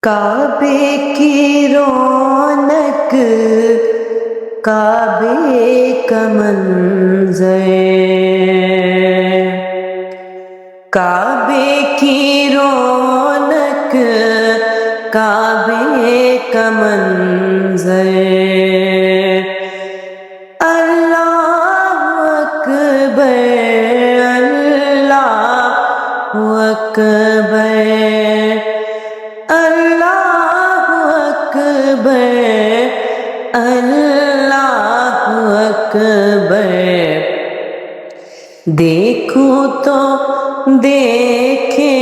کعبے کی رونق، کعبے کا منظر، کعبے کی رونق، کعبے کا منظر، اللہ اکبر، اللہ اکبر، اللہ اکبر، اللہ اکبر۔ دیکھوں تو دیکھے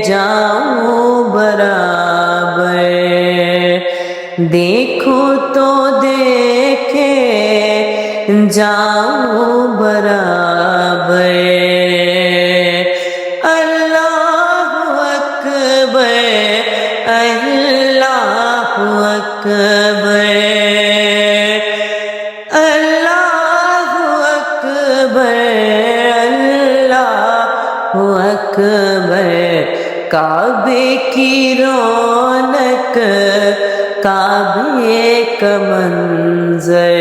جاؤں برابر، دیکھوں تو دیکھے جاؤں برابر، اللہ اکبر، اللہ اکبر، اللہ اکبر، اللہ اکبر۔ کعبے کی رونق، کعبے کا منظر،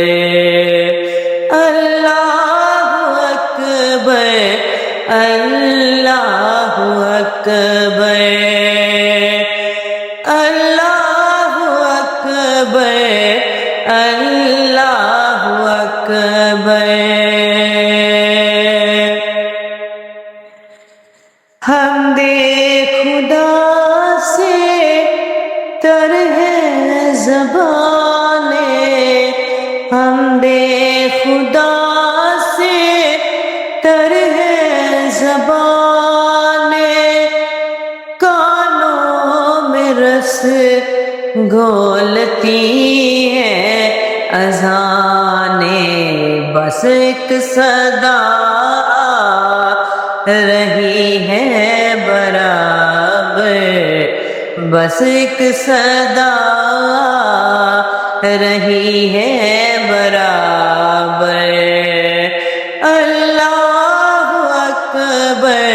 اللہ اکبر، اللہ اکبر، اللہ اکبر، اللہ اکبر۔ حمد خدا سے تر ہے زبانیں، حمد خدا سے تر ہے زبانیں، کانوں میں رس گھولتی ہے اذانیں، بس ایک صدا رہی ہے برابر، بس ایک صدا رہی ہے برابر، اللہ اکبر،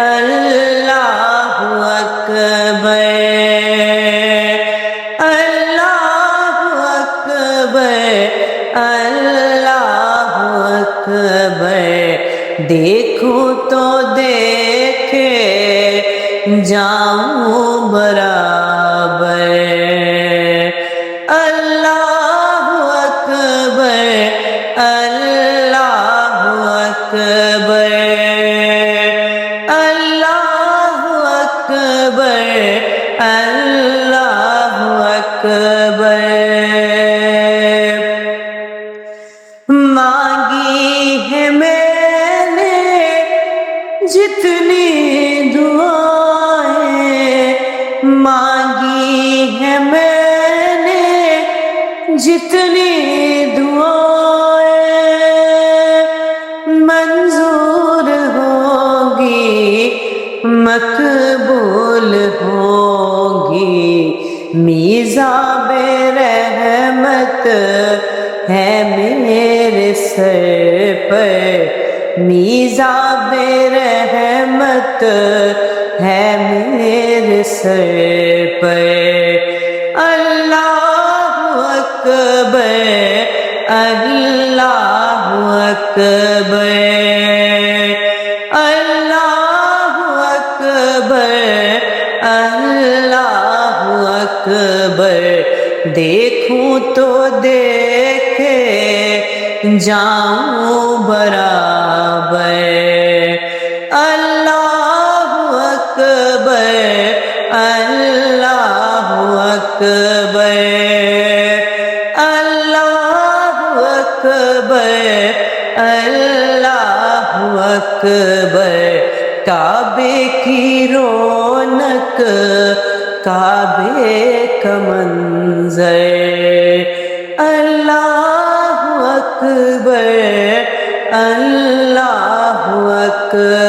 اللہ اکبر، اللہ اکبر، اللہ اکبر۔ دیکھوں تو دیکھے جاؤں برابر، اللہ اکبر، اللہ اکبر، اللہ اکبر، اللہ اکبر۔ مانگی ہے میں نے جتنی دعائیں، مانگی ہے میں نے جتنی دعائیں، منظور ہوگی، مقبول ہوگی، میزاب رحمت ہے میرے سر پر، میزاب رحمت ہے میرے سر پر، اللہ اکبر، اللہ اکبر، اللہ اکبر، اللہ اکبر۔ دیکھوں تو دیکھے جاؤں برابر، اللہ اکبر، اللہ اکبر، اللہ اکبر، اللہ اکبر۔ کعبے کی رونق، کعبے کا منظر، اللہ اکبر، اللہ اکبر۔